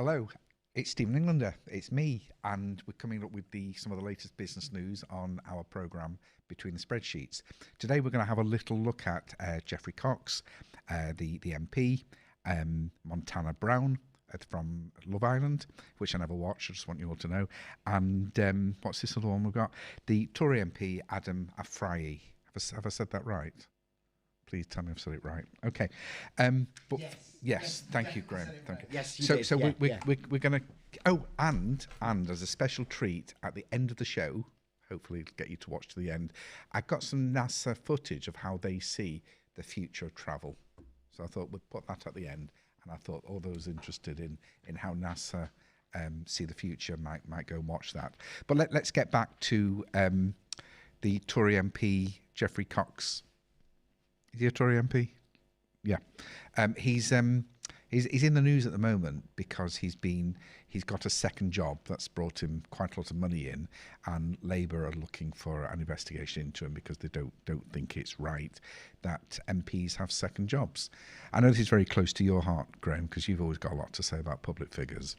Hello, it's Stephen Englander. It's me, and we're coming up with some of the latest business news on our programme Between the Spreadsheets. Today we're going to have a little look at Geoffrey Cox, the MP, Montana Brown from Love Island, which I never watched, I just want you all to know, and what's this other one we've got? The Tory MP, Adam Afrayi. Have I said that right? Please tell me I've said it right. Okay. But yes, thank you, Graham. Thank you. Yes, you did. So we're going to... Oh, and as a special treat, at the end of the show, hopefully it'll get you to watch to the end, I got some NASA footage of how they see the future of travel. So I thought we'd put that at the end, and I thought all those interested in how NASA see the future might go and watch that. But let's get back to the Tory MP, Geoffrey Cox. Is he a Tory MP? Yeah. He's in the news at the moment because he's got a second job that's brought him quite a lot of money in, and Labour are looking for an investigation into him because they don't think it's right that MPs have second jobs. I know this is very close to your heart, Graham, because you've always got a lot to say about public figures.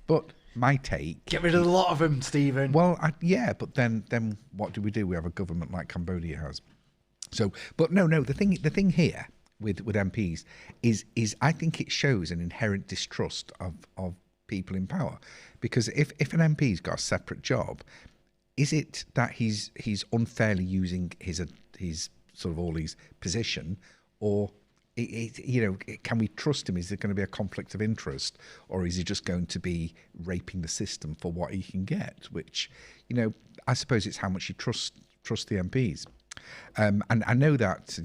But my take... Get rid of a lot of them, Stephen. Well, but then what do? We have a government like Cambodia has. So, but no. The thing here with MPs is I think it shows an inherent distrust of people in power, because if an MP's got a separate job, is it that he's unfairly using his sort of all his position, or can we trust him? Is there going to be a conflict of interest, or is he just going to be raping the system for what he can get? Which, I suppose it's how much you trust the MPs. And I know that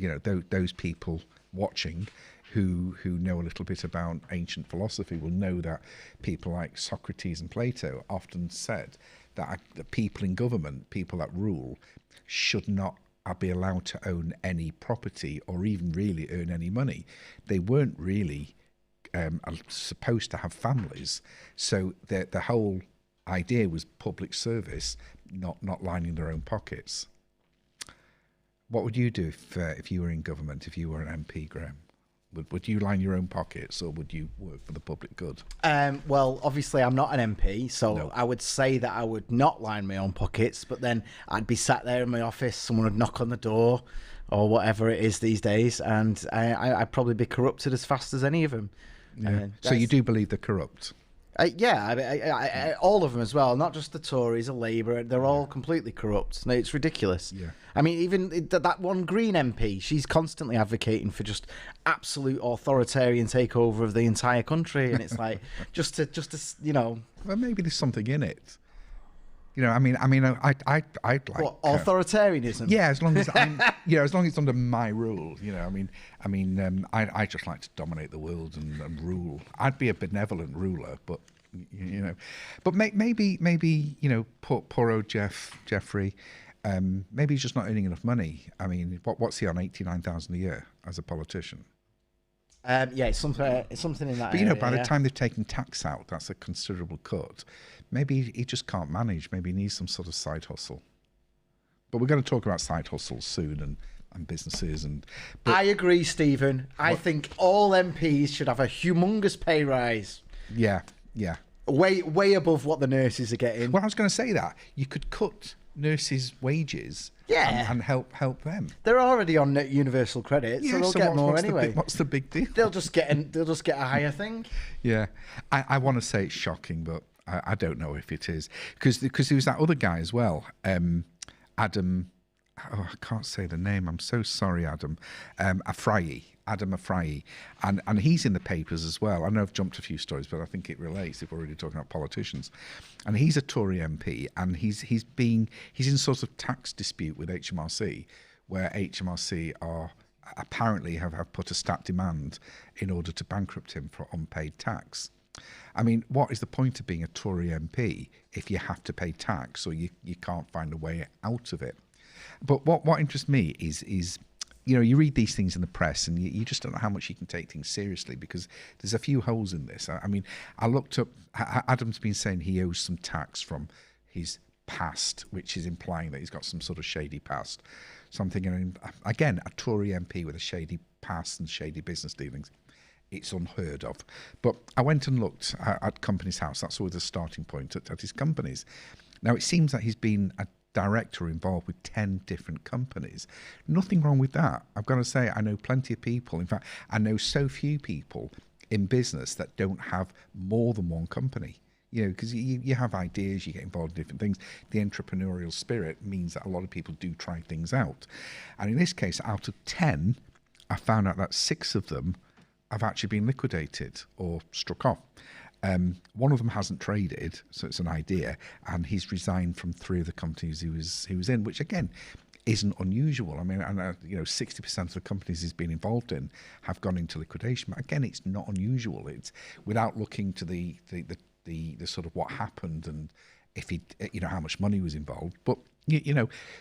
those people watching who know a little bit about ancient philosophy will know that people like Socrates and Plato often said that the people in government, people that rule, should not be allowed to own any property or even really earn any money. They weren't really supposed to have families, so the whole idea was public service, not lining their own pockets. What would you do if you were in government, if you were an MP, Graham? Would you line your own pockets, or would you work for the public good? Well, obviously I'm not an MP, so No. I would say that I would not line my own pockets, but then I'd be sat there in my office, someone would knock on the door, or whatever it is these days, and I'd probably be corrupted as fast as any of them. Yeah. So you do believe they're corrupt? All of them as well, not just the Tories or Labour. They're all completely corrupt. No, it's ridiculous. Yeah. I mean, even that one Green MP, she's constantly advocating for just absolute authoritarian takeover of the entire country, and it's like just to Well, maybe there's something in it. I'd like what, authoritarianism. Yeah, as long as as long as it's under my rule. I just like to dominate the world and rule. I'd be a benevolent ruler, but maybe poor old Geoffrey. Maybe he's just not earning enough money. I mean, what's he on? 89,000 a year as a politician. It's something in that. But by the time they've taken tax out, that's a considerable cut. Maybe he just can't manage. Maybe he needs some sort of side hustle. But we're going to talk about side hustles soon and businesses I agree, Stephen. I think all MPs should have a humongous pay rise. Yeah. Way above what the nurses are getting. Well, I was going to say that you could cut nurses' wages. Yeah. And help them. They're already on universal credit, so they'll get more anyway. What's the big deal? They'll just get a higher thing. Yeah, I want to say it's shocking, but I don't know if it is, because there was that other guy as well, Adam. Oh, I can't say the name. I'm so sorry, Adam. Adam Afrayi, and he's in the papers as well. I know I've jumped a few stories, but I think it relates if we're already talking about politicians. And he's a Tory MP, and he's in sort of tax dispute with HMRC, where HMRC are apparently have put a stat demand in order to bankrupt him for unpaid tax. I mean, what is the point of being a Tory MP if you have to pay tax or you can't find a way out of it? But what interests me is you read these things in the press and you just don't know how much you can take things seriously, because there's a few holes in this. I mean, I looked up, Adam's been saying he owes some tax from his past, which is implying that he's got some sort of shady past. So I'm thinking, again, a Tory MP with a shady past and shady business dealings. it's unheard of. But I went and looked at Companies House. That's always a starting point at his companies. Now, it seems that he's been a director involved with 10 different companies. Nothing wrong with that. I've got to say, I know plenty of people. In fact, I know so few people in business that don't have more than one company. You know, because you have ideas, you get involved in different things. The entrepreneurial spirit means that a lot of people do try things out. And in this case, out of 10, I found out that 6 of them have actually been liquidated or struck off. One of them hasn't traded, so it's an idea, and he's resigned from 3 of the companies he was in, which again isn't unusual. I mean, 60% of the companies he's been involved in have gone into liquidation. But again, it's not unusual. It's without looking to the sort of what happened and if he, how much money was involved. But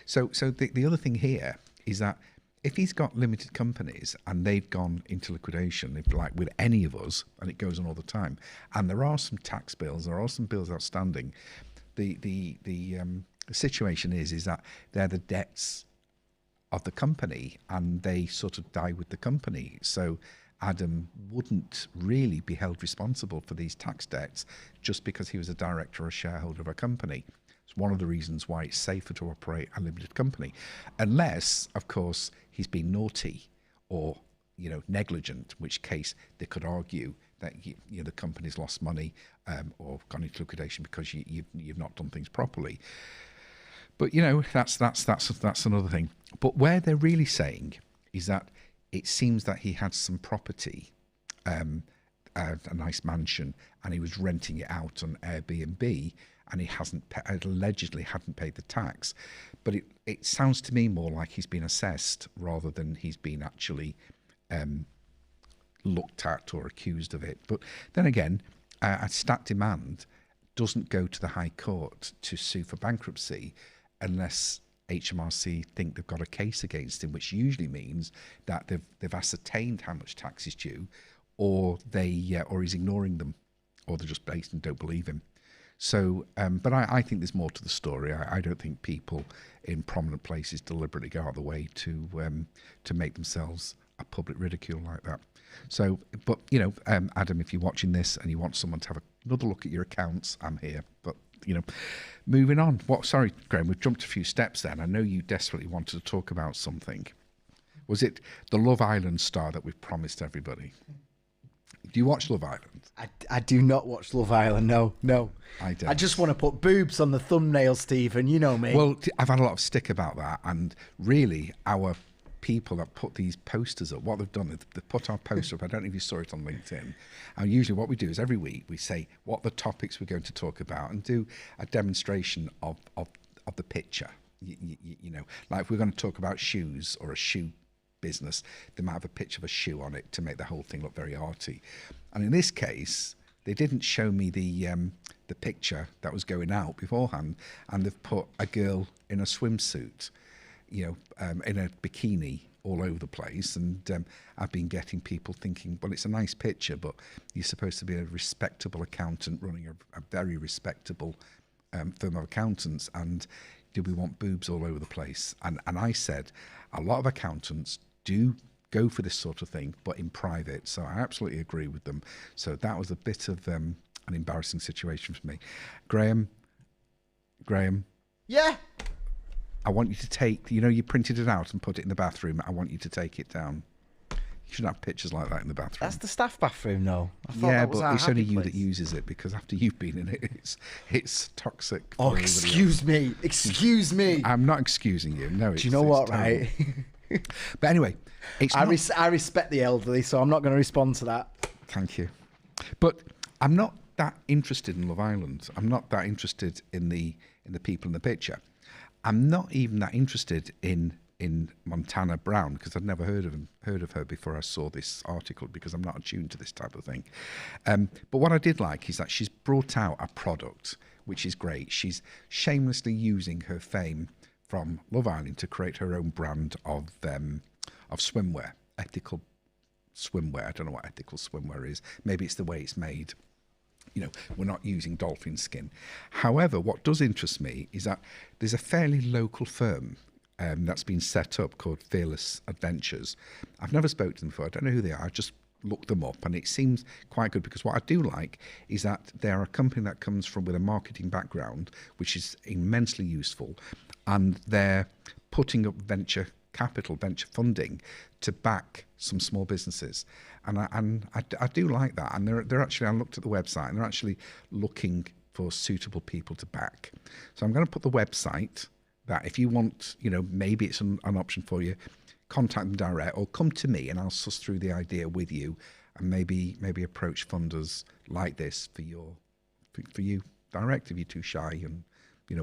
so the other thing here is that if he's got limited companies and they've gone into liquidation, if like with any of us, and it goes on all the time, and there are some tax bills, there are some bills outstanding, the situation is that they're the debts of the company and they sort of die with the company. So Adam wouldn't really be held responsible for these tax debts just because he was a director or a shareholder of a company. It's one of the reasons why it's safer to operate a limited company, unless, of course, he's been naughty or negligent, in which case they could argue that the company's lost money or gone into liquidation because you've not done things properly. But that's another thing. But where they're really saying is that it seems that he had some property, a nice mansion, and he was renting it out on Airbnb, and he allegedly hadn't paid the tax. But it sounds to me more like he's been assessed rather than he's been actually looked at or accused of it. But then again, a stat demand doesn't go to the High Court to sue for bankruptcy unless HMRC think they've got a case against him, which usually means that they've ascertained how much tax is due, or or he's ignoring them, or they're just based and don't believe him. So, but I think there's more to the story. I don't think people in prominent places deliberately go out of the way to make themselves a public ridicule like that. So, but Adam, if you're watching this and you want someone to have another look at your accounts, I'm here. But moving on. Sorry, Graham, we've jumped a few steps then. I know you desperately wanted to talk about something. Was it the Love Island star that we've promised everybody? Do you watch Love Island? I do not watch Love Island, no. I don't. I just want to put boobs on the thumbnail, Stephen, you know me. Well, I've had a lot of stick about that, and really our people that put these posters up, what they've done is they've put our poster up. I don't know if you saw it on LinkedIn. And usually what we do is every week we say what the topics we're going to talk about and do a demonstration of the picture. Like if we're going to talk about shoes or a shoe business, they might have a picture of a shoe on it to make the whole thing look very arty. And in this case, they didn't show me the picture that was going out beforehand, and they've put a girl in a swimsuit, in a bikini all over the place. And I've been getting people thinking, well, it's a nice picture, but you're supposed to be a respectable accountant running a very respectable firm of accountants, and do we want boobs all over the place? And I said, a lot of accountants do go for this sort of thing, but in private. So I absolutely agree with them. So that was a bit of an embarrassing situation for me. Graham. Yeah. I want you to take, you printed it out and put it in the bathroom. I want you to take it down. You shouldn't have pictures like that in the bathroom. That's the staff bathroom, though. Yeah, but it's only you that uses it, because after you've been in it, it's toxic. Oh, excuse me. I'm not excusing you. No, do you know what, right? But anyway, I respect the elderly, so I'm not going to respond to that. Thank you. But I'm not that interested in Love Island. I'm not that interested in the people in the picture. I'm not even that interested in Montana Brown, because I'd never heard of her before I saw this article, because I'm not attuned to this type of thing. But what I did like is that she's brought out a product, which is great. She's shamelessly using her fame from Love Island to create her own brand of swimwear, ethical swimwear. I don't know what ethical swimwear is. Maybe it's the way it's made. We're not using dolphin skin. However, what does interest me is that there's a fairly local firm that's been set up called Fearless Adventures. I've never spoken to them before. I don't know who they are. I just looked them up, and it seems quite good, because what I do like is that they're a company that comes from with a marketing background, which is immensely useful, and they're putting up venture capital, venture funding to back some small businesses, and I do like that. And they're actually, I looked at the website, and they're actually looking for suitable people to back. So I'm going to put the website, that if you want, maybe it's an option for you, contact them direct, or come to me and I'll suss through the idea with you, and maybe approach funders like this for you direct if you're too shy and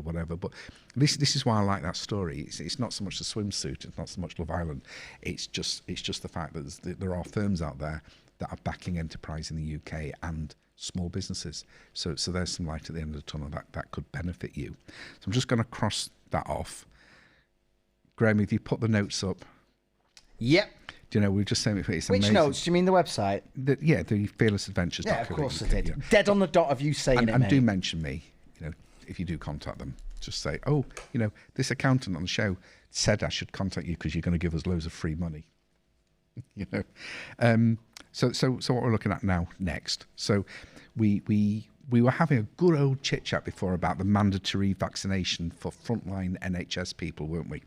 whatever. But this is why I like that story. It's not so much the swimsuit, it's not so much Love Island. It's just the fact that there are firms out there that are backing enterprise in the UK and small businesses. So there's some light at the end of the tunnel that could benefit you. So I'm just going to cross that off. Graham, if you put the notes up. Yep. Do you know, we were just saying it's Which amazing. notes? Do you mean the website? The Fearless Adventures. Yeah, of course I did. Dead on the dot of you saying it, and mate. do mention me, if you do contact them. Just say, oh, this accountant on the show said I should contact you because you're going to give us loads of free money. So what we're looking at now next. So we were having a good old chit chat before about the mandatory vaccination for frontline NHS people, weren't we?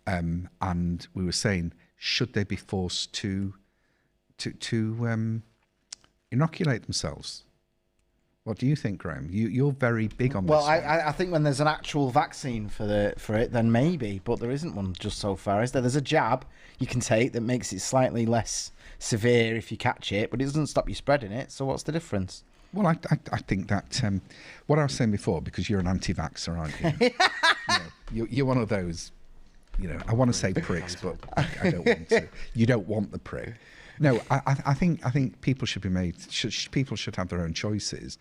And we were saying, should they be forced to inoculate themselves? What do you think, Graham? You're very big on this. Well, I think when there's an actual vaccine for it, then maybe, but there isn't one just so far, is there? There's a jab you can take that makes it slightly less severe if you catch it, but it doesn't stop you spreading it. So what's the difference? Well, I think that what I was saying before, because you're an anti-vaxxer, aren't you? You're one of those. I want to say pricks, but I don't want to. You don't want the prick. No, I think people should be made. People should have their own choices.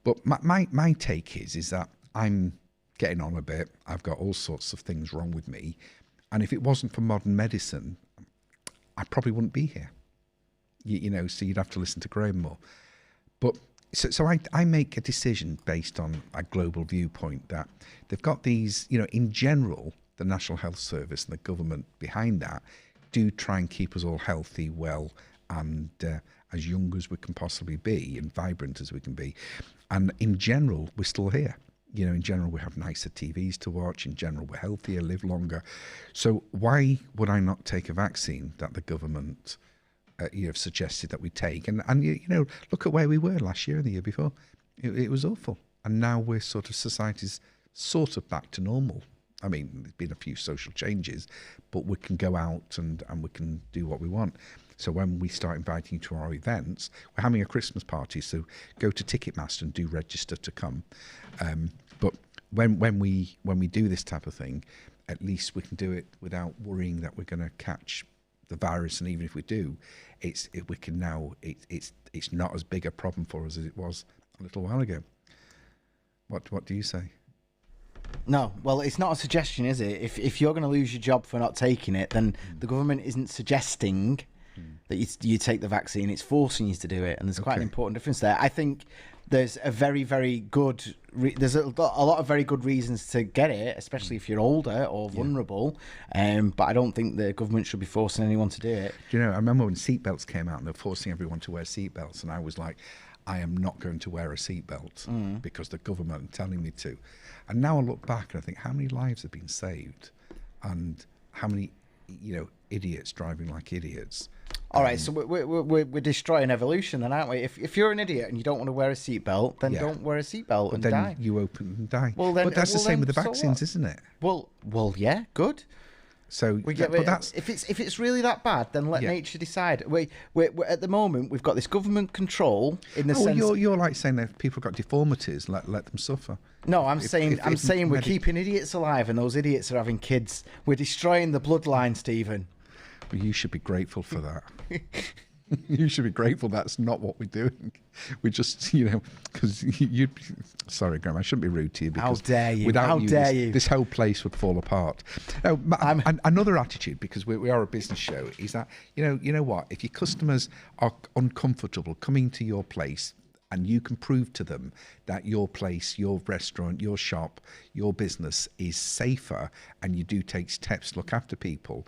But my take is that I'm getting on a bit. I've got all sorts of things wrong with me, and if it wasn't for modern medicine, I probably wouldn't be here. So you'd have to listen to Graham more. But so I make a decision based on a global viewpoint that they've got these. In general, the National Health Service and the government behind that do try and keep us all healthy, well, and as young as we can possibly be and vibrant as we can be. And in general, we're still here. In general, we have nicer TVs to watch. In general, we're healthier, live longer. So why would I not take a vaccine that the government have suggested that we take? And look at where we were last year and the year before. It was awful. And now we're society's sort of back to normal. I mean, there's been a few social changes, but we can go out and we can do what we want. So when we start inviting you to our events, we're having a Christmas party, so go to Ticketmaster and do register to come. But when we do this type of thing, at least we can do it without worrying that we're going to catch the virus. And even if we do, it's not as big a problem for us as it was a little while ago. What do you say? No, well, it's not a suggestion, is it? If you're going to lose your job for not taking it, then the government isn't suggesting that you take the vaccine. It's forcing you to do it, and there's quite an important difference there. I think there's a very, very good. There's a lot of very good reasons to get it, especially if you're older or vulnerable. But I don't think the government should be forcing anyone to do it. Do you know? I remember when seatbelts came out and they're forcing everyone to wear seatbelts, and I was like, I am not going to wear a seatbelt because the government are telling me to. And now I look back and I think, how many lives have been saved, and how many, idiots driving like idiots. All right, so we're destroying evolution then, aren't we? If you're an idiot and you don't want to wear a seatbelt, then don't wear a seatbelt and then die. You open and die. Well, then, but that's the same with the vaccines, isn't it? Well, yeah, good. So but that's if it's really that bad, then let nature decide. We're at the moment we've got this government control in the sense. You're like saying that if people got deformities, let them suffer. No, I'm saying we're keeping idiots alive, and those idiots are having kids. We're destroying the bloodline, Stephen. Well, you should be grateful for that. You should be grateful that's not what we're doing. We just, because you'd be... Sorry, Graham, I shouldn't be rude to you. Because how dare you? Without this whole place would fall apart. No, another attitude, because we are a business show, is that, you know what? If your customers are uncomfortable coming to your place, and you can prove to them that your place, your restaurant, your shop, your business is safer, and you do take steps to look after people,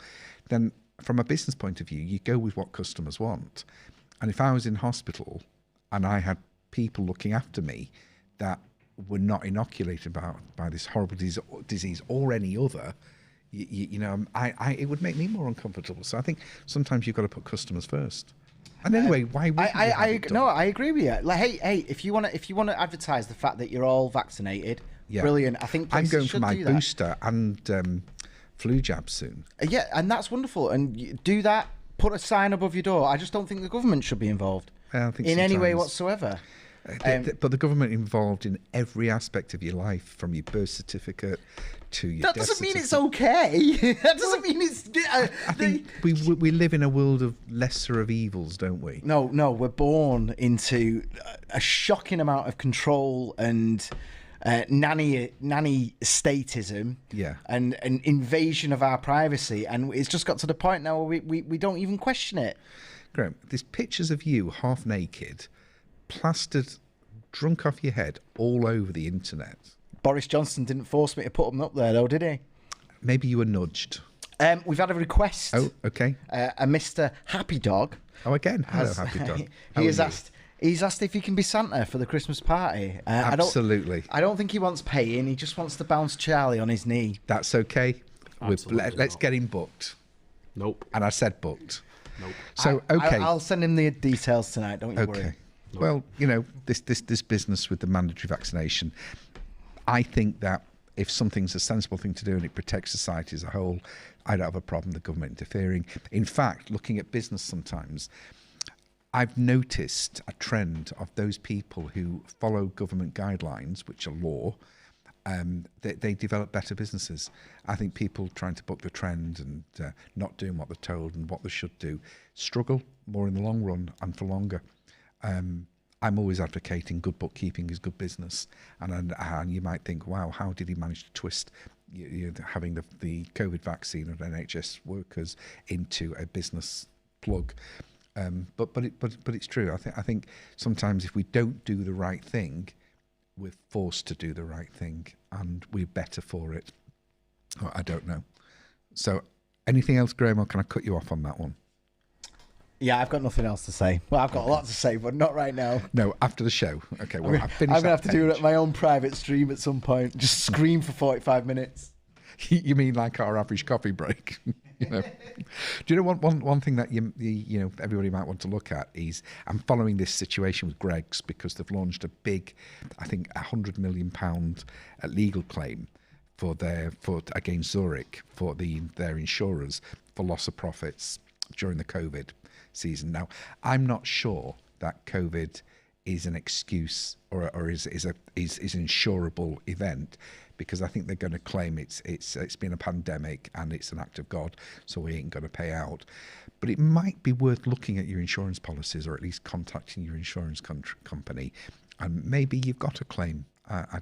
then from a business point of view, you go with what customers want. And if I was in hospital and I had people looking after me that were not inoculated by this horrible disease or any other, you know, it would make me more uncomfortable. So I think sometimes you've got to put customers first. And anyway, why would I agree with you. Like, hey, if you want to advertise the fact that you're all vaccinated, brilliant. I think I'm going should for my do that. booster and flu jab soon. Yeah, and that's wonderful. And do that. Put a sign above your door. I just don't think the government should be involved in any way whatsoever. But the government involved in every aspect of your life, from your birth certificate to your That doesn't mean it's okay. That doesn't mean it's... I think we live in a world of lesser of evils, don't we? No, we're born into a shocking amount of control and nanny statism, and an invasion of our privacy, and it's just got to the point now where we don't even question it. Graham, there's pictures of you half naked, plastered, drunk off your head, all over the internet. Boris Johnson didn't force me to put them up there, though, did he? Maybe you were nudged. We've had a request. Oh, okay. A Mr. Happy Dog. Oh, again. Hello, Happy Dog. He's asked if he can be Santa for the Christmas party. Absolutely. I don't think he wants paying. He just wants to bounce Charlie on his knee. That's okay. Let's get him booked. Nope. And I said booked. Nope. So, okay. I'll send him the details tonight. Don't you worry. Nope. Well, you know, this business with the mandatory vaccination, I think that if something's a sensible thing to do and it protects society as a whole, I don't have a problem with the government interfering. In fact, looking at business sometimes, I've noticed a trend of those people who follow government guidelines, which are law, they develop better businesses. I think people trying to buck the trend and not doing what they're told and what they should do struggle more in the long run and for longer. I'm always advocating good bookkeeping is good business, and you might think, wow, how did he manage to twist having the COVID vaccine of NHS workers into a business plug? But it's true. I think sometimes if we don't do the right thing, we're forced to do the right thing, and we're better for it. Oh, I don't know. So, anything else, Graham, or can I cut you off on that one? Yeah, I've got nothing else to say. Well, I've got a lot to say, but not right now. No, after the show. Okay, well, I've finished. I'm going to have to do it at my own private stream at some point. Just scream for 45 minutes. You mean like our average coffee break? You know. Do you know one thing that you know everybody might want to look at is, I'm following this situation with Greggs because they've launched a big, I think £100 million legal claim against Zurich for their insurers for loss of profits during the COVID season. Now, I'm not sure that COVID is an excuse or is an insurable event, because I think they're going to claim it's been a pandemic and it's an act of God, so we ain't going to pay out. But it might be worth looking at your insurance policies, or at least contacting your insurance company, and maybe you've got a claim. I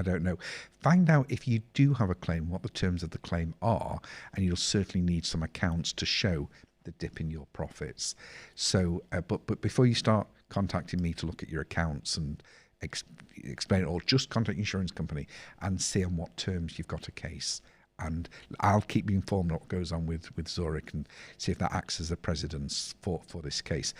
don't know. Find out if you do have a claim, what the terms of the claim are, and you'll certainly need some accounts to show the dip in your profits. So, but before you start contacting me to look at your accounts and explain it all, just contact your insurance company and see on what terms you've got a case. And I'll keep you informed of what goes on with Zurich and see if that acts as a precedence for this case.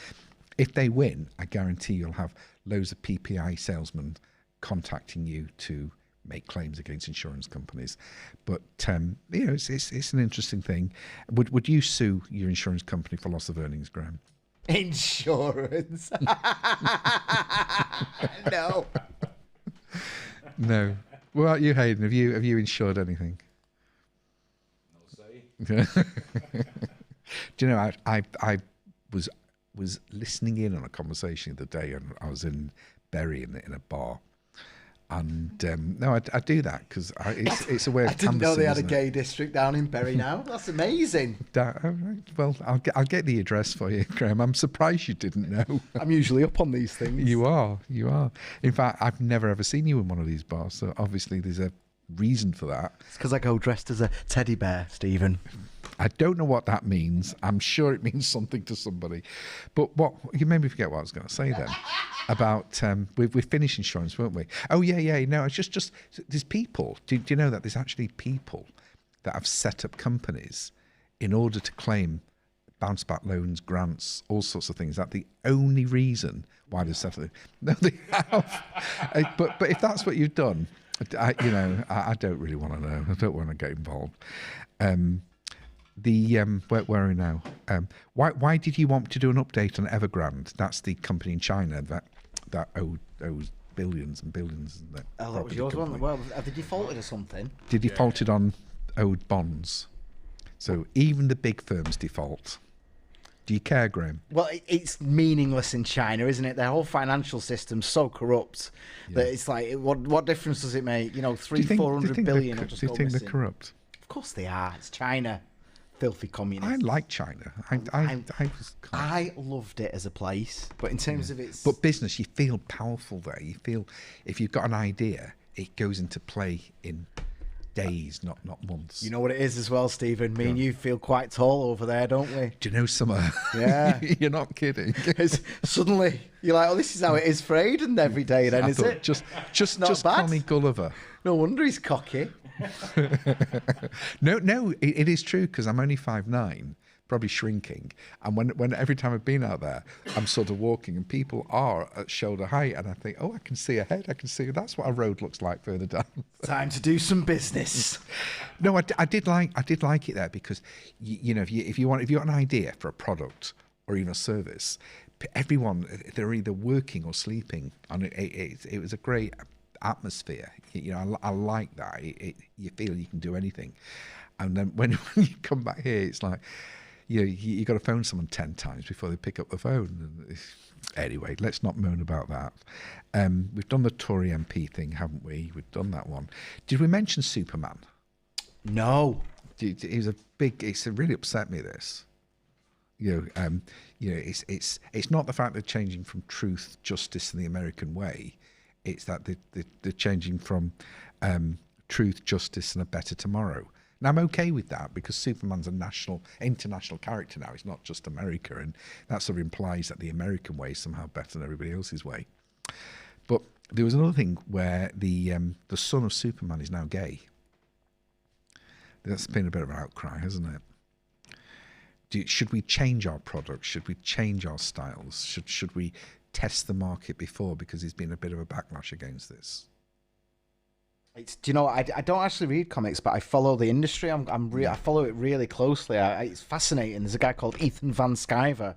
If they win, I guarantee you'll have loads of PPI salesmen contacting you to make claims against insurance companies. But you know, it's an interesting thing. Would you sue your insurance company for loss of earnings, Graham? Insurance? No. No. What about you, Hayden? Have you insured anything? No say. Do you know, I was listening in on a conversation the other day, and I was in Bury in a bar. And no, I do that because it's a way of. I didn't know they had a gay district down in Bury now. That's amazing. Well, I'll get the address for you, Graham. I'm surprised you didn't know. I'm usually up on these things. You are. In fact, I've never ever seen you in one of these bars, so obviously there's a reason for that. It's because I go dressed as a teddy bear, Stephen. I don't know what that means. I'm sure it means something to somebody. But you made me forget what I was going to say then. About we finished insurance, weren't we? Oh yeah. No, it's just there's people. Do you know that there's actually people that have set up companies in order to claim bounce back loans, grants, all sorts of things. That's the only reason why they're settling. No, they have. But if that's what you've done, I don't really want to know. I don't want to get involved. Where are we now? Why did you want to do an update on Evergrande? That's the company in China that owes billions and billions. Oh, that was yours one. Well, have they defaulted or something? They defaulted on owed bonds. So even the big firms default. Do you care, Graham? Well, it's meaningless in China, isn't it? Their whole financial system's so corrupt that it's like, what difference does it make? 400 billion. Do you think they're corrupt? Of course they are. It's China. Filthy communist. I like China. I loved it as a place, but in terms of its... But business, you feel powerful there. You feel, if you've got an idea, it goes into play in days, not months. You know what it is as well, Stephen? Me and you feel quite tall over there, don't we? Do you know Summer? Yeah. You're not kidding. Suddenly, you're like, oh, this is how it is for Aiden every day then, is it? Just call me Gulliver. No wonder he's cocky. No, it is true, because I'm only 5'9", probably shrinking, and when every time I've been out there, I'm sort of walking and people are at shoulder height, and I think, oh, I can see ahead, that's what a road looks like further down. Time to do some business. No, I did like it there, because if you want an idea for a product or even a service, everyone, they're either working or sleeping, and it was a great atmosphere. I like that. You feel you can do anything, and then when you come back here, it's like you got to phone someone 10 times before they pick up the phone. Anyway, let's not moan about that. We've done the Tory MP thing, haven't we? We've done that one. Did we mention Superman? No. It really upset me, this. It's not the fact they're changing from truth, justice, and the American way. It's that they're changing from truth, justice, and a better tomorrow. Now, I'm okay with that, because Superman's a international character now. It's not just America, and that sort of implies that the American way is somehow better than everybody else's way. But there was another thing where the son of Superman is now gay. That's been a bit of an outcry, hasn't it? Should we change our products? Should we change our styles? Should we test the market before, because there's been a bit of a backlash against this? I don't actually read comics, but I follow the industry. I follow it really closely. It's fascinating. There's a guy called Ethan Van Sciver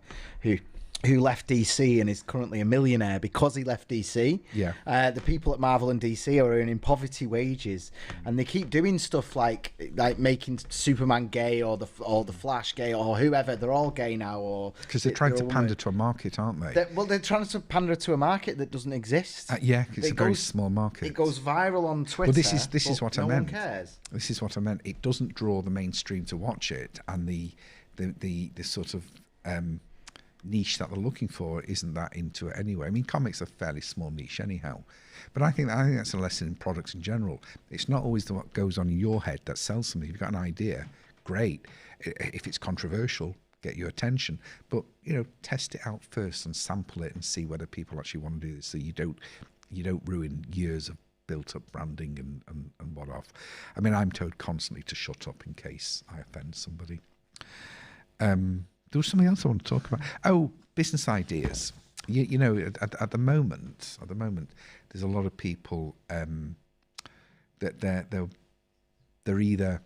who left DC and is currently a millionaire because he left DC. Yeah. The people at Marvel and DC are earning poverty wages, and they keep doing stuff like making Superman gay or the Flash gay or whoever. They're all gay now, or because they're trying to pander to a market, aren't they? They're trying to pander to a market that doesn't exist. Yeah, it's a very small market. It goes viral on Twitter. Well, this is what I meant. No one cares. This is what I meant. It doesn't draw the mainstream to watch it, and the sort of niche that they're looking for isn't that into it anyway. I mean, comics are a fairly small niche anyhow, but I think that's a lesson in products in general. It's not always what goes on in your head that sells something. If you've got an idea, great. If it's controversial, get your attention, but test it out first and sample it and see whether people actually want to do this, so you don't ruin years of built up branding and what off. I mean, I'm told constantly to shut up in case I offend somebody. There was something else I want to talk about. Oh, business ideas. At the moment, there's a lot of people that they're either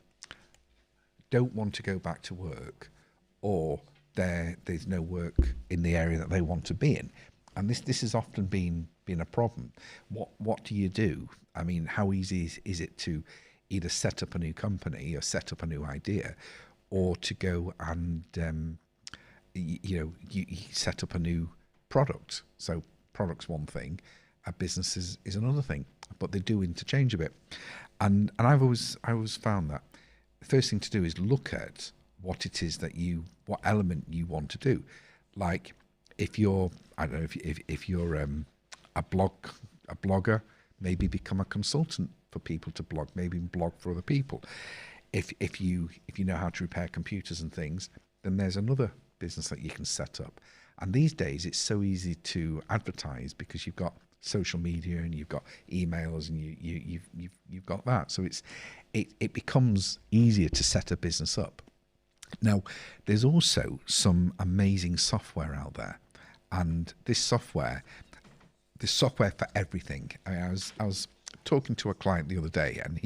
don't want to go back to work, or there's no work in the area that they want to be in, and this has often been a problem. What do you do? I mean, how easy is it to either set up a new company or set up a new idea, or to go and you set up a new product? So product's one thing, a business is another thing, but they do interchange a bit. And I've always found that the first thing to do is look at what it is what element you want to do. Like if you're, I don't know, if you're a blogger, maybe become a consultant for people to blog, maybe blog for other people. If you know how to repair computers and things, then there's another business that you can set up. And these days it's so easy to advertise because you've got social media and you've got emails and you've got that. So it becomes easier to set a business up. Now, there's also some amazing software out there, and this software for everything. I was talking to a client the other day, and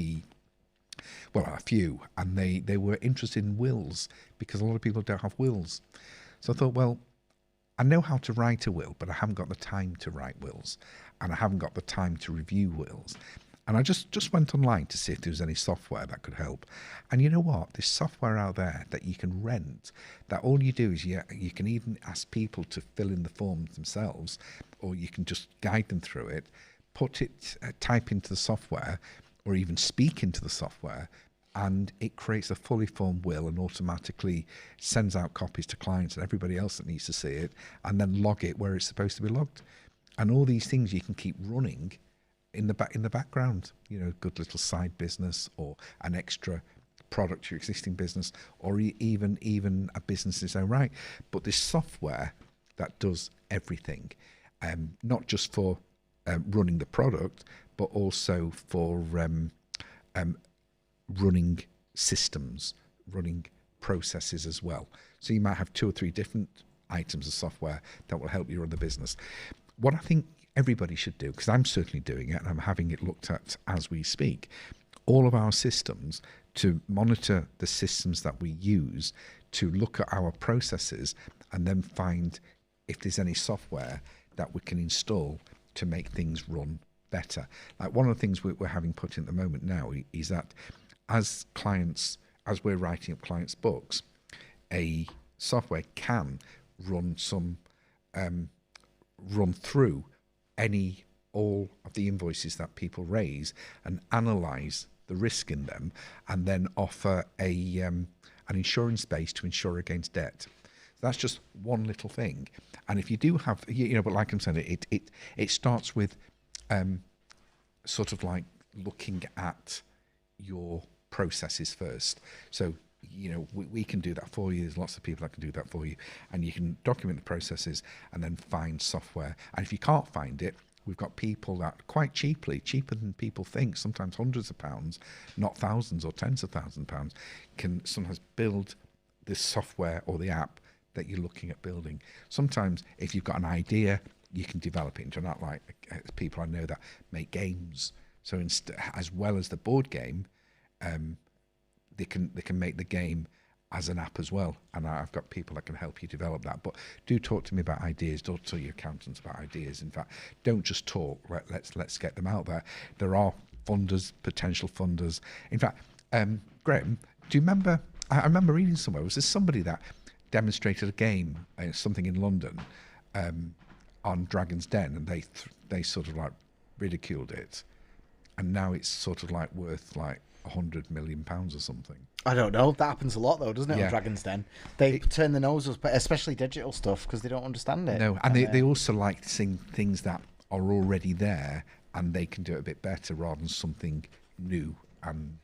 a few, and they were interested in wills because a lot of people don't have wills. So I thought, well, I know how to write a will, but I haven't got the time to write wills, and I haven't got the time to review wills. And I just went online to see if there was any software that could help. And you know what? There's software out there that you can rent, that all you do is you can even ask people to fill in the forms themselves, or you can just guide them through it, type into the software, or even speak into the software, and it creates a fully formed will and automatically sends out copies to clients and everybody else that needs to see it, and then log it where it's supposed to be logged. And all these things you can keep running in the background, good little side business or an extra product to your existing business, or even a business in its own right. But this software that does everything, not just for running the product, but also for running systems, running processes as well. So you might have 2 or 3 different items of software that will help you run the business. What I think everybody should do, because I'm certainly doing it and I'm having it looked at as we speak, all of our systems, to monitor the systems that we use, to look at our processes, and then find if there's any software that we can install to make things run better. Like one of the things we're having put in at the moment now is that as we're writing up clients' books, a software can run through all of the invoices that people raise and analyze the risk in them, and then offer an insurance base to insure against debt. That's just one little thing. And if you do have, but like I'm saying, it starts with sort of like looking at your processes first. So, we can do that for you. There's lots of people that can do that for you. And you can document the processes and then find software. And if you can't find it, we've got people that quite cheaper than people think, sometimes hundreds of pounds, not thousands or tens of thousands of pounds, can sometimes build this software or the app that you're looking at building. Sometimes if you've got an idea, you can develop it into an app. Like people I know that make games. So as well as the board game, they can make the game as an app as well, and I've got people that can help you develop that. But do talk to me about ideas. Don't tell your accountants about ideas. In fact, don't just talk. Let's get them out there. There are potential funders. In fact, Graham, do you remember? I remember reading somewhere. Was there somebody that demonstrated a game, something in London, on Dragon's Den, and they sort of like ridiculed it, and now it's sort of like worth like £100 million or something. I don't know. That happens a lot, though, doesn't it? Yeah. On Dragon's Den, they turn the nose up, especially digital stuff, because they don't understand it. No, and they also like seeing things that are already there, and they can do it a bit better rather than something new. And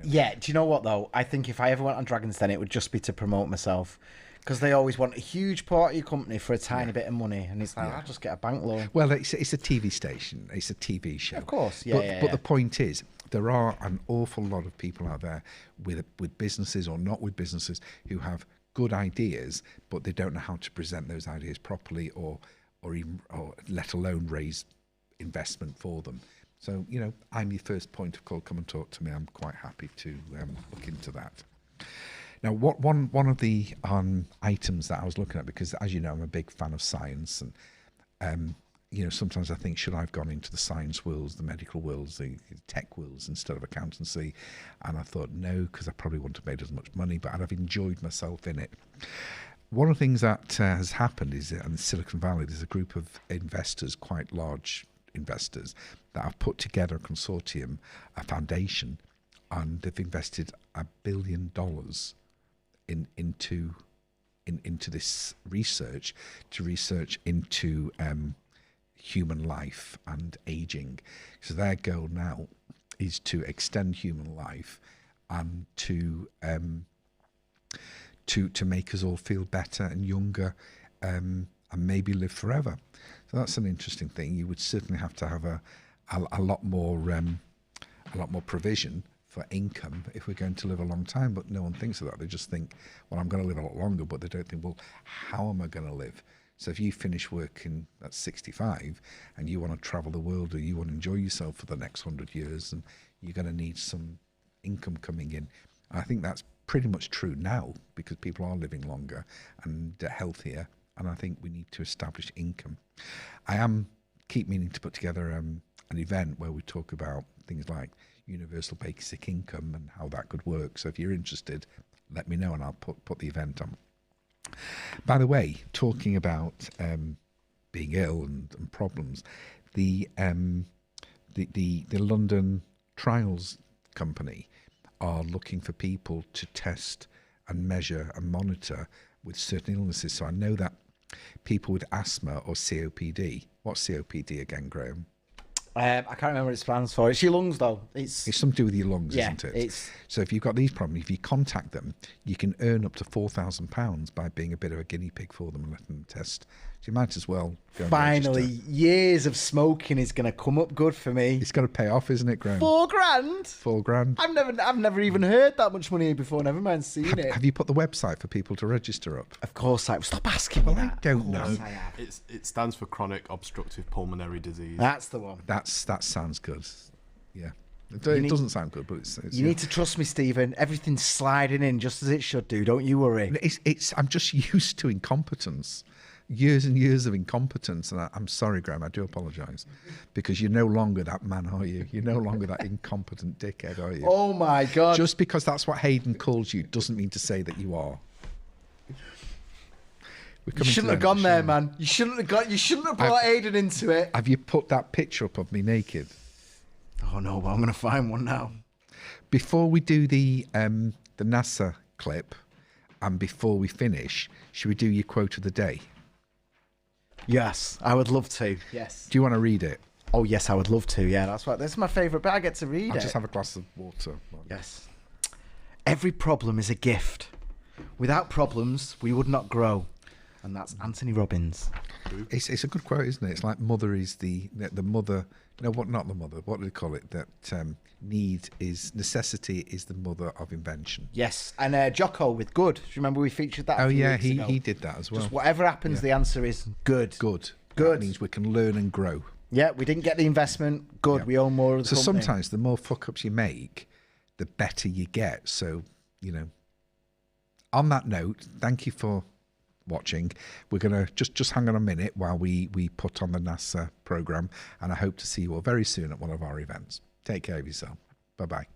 Yeah. Do you know what though? I think if I ever went on Dragon's Den, it would just be to promote myself. Because they always want a huge part of your company for a tiny bit of money, and it's like, I'll just get a bank loan. Well, it's a TV station, it's a TV show. Of course, But the point is, there are an awful lot of people out there with businesses or not with businesses who have good ideas, but they don't know how to present those ideas properly, or let alone raise investment for them. So, I'm your first point of call. Come and talk to me. I'm quite happy to look into that. Now, one of the items that I was looking at, because as you know, I'm a big fan of science, and sometimes I think, should I have gone into the science worlds, the medical worlds, the tech worlds instead of accountancy? And I thought no, because I probably wouldn't have made as much money, but I'd have enjoyed myself in it. One of the things that has happened is that in Silicon Valley, there's a group of investors, quite large investors, that have put together a consortium, a foundation, and they've invested $1 billion into this research, to research into human life and aging. So their goal now is to extend human life and to make us all feel better and younger, and maybe live forever. So that's an interesting thing. You would certainly have to have a lot more provision for income if we're going to live a long time. But no one thinks of that. They just think, well, I'm going to live a lot longer, but they don't think, well, how am I going to live? So if you finish working at 65 and you want to travel the world, or you want to enjoy yourself for the next 100 years, and you're going to need some income coming in. I think that's pretty much true now, because people are living longer and healthier, and I think we need to establish income. I keep meaning to put together an event where we talk about things like universal basic income and how that could work. So if you're interested, let me know and I'll put the event on. By the way, talking about being ill and problems, the London Trials Company are looking for people to test and measure and monitor with certain illnesses. So I know that people with asthma or COPD. What's COPD again, Graham? I can't remember what it stands for. It's your lungs, though. It's something to do with your lungs, yeah, isn't it? So if you've got these problems, if you contact them, you can earn up to £4,000 by being a bit of a guinea pig for them and letting them test. So you might as well go and finally, register. years of smoking is going to come up good for me. It's got to pay off, isn't it, Graham? £4,000? £4,000. I've never even heard that much money before. Never mind seeing it. Have you put the website for people to register up? Of course I. Stop asking me that. I don't know. I have. It stands for chronic obstructive pulmonary disease. That's the one. That sounds good. Yeah. It doesn't sound good, but it's you need to trust me, Stephen. Everything's sliding in just as it should do. Don't you worry. I'm just used to incompetence. Years and years of incompetence, and I'm sorry, Graham, I do apologise, because you're no longer that man, are you? You're no longer that incompetent dickhead, are you? Oh my God! Just because that's what Hayden calls you doesn't mean to say that you are. You shouldn't have gone there, man. You shouldn't have brought Hayden into it. Have you put that picture up of me naked? Oh no, but I'm gonna find one now. Before we do the NASA clip, and before we finish, should we do your quote of the day? Yes, I would love to. Yes. Do you want to read it? Oh yes, I would love to. Yeah, that's right. That's my favourite bit. I get to read it. I'll just have a glass of water. Yes. Every problem is a gift. Without problems, we would not grow. And that's Anthony Robbins. It's a good quote, isn't it? It's like mother is the mother. No, what? Not the mother. What do they call it? That necessity is the mother of invention. Yes, and Jocko with good. Do you remember we featured that? Oh yeah, he did that as well. Just whatever happens, the answer is good. Good. Good. That means we can learn and grow. Yeah, we didn't get the investment. Good. Yeah. We own more of the company. Sometimes the more fuck ups you make, the better you get. So on that note, thank you for watching. We're gonna just hang on a minute while we put on the NASA program, and I hope to see you all very soon at one of our events. Take care of yourself. Bye bye.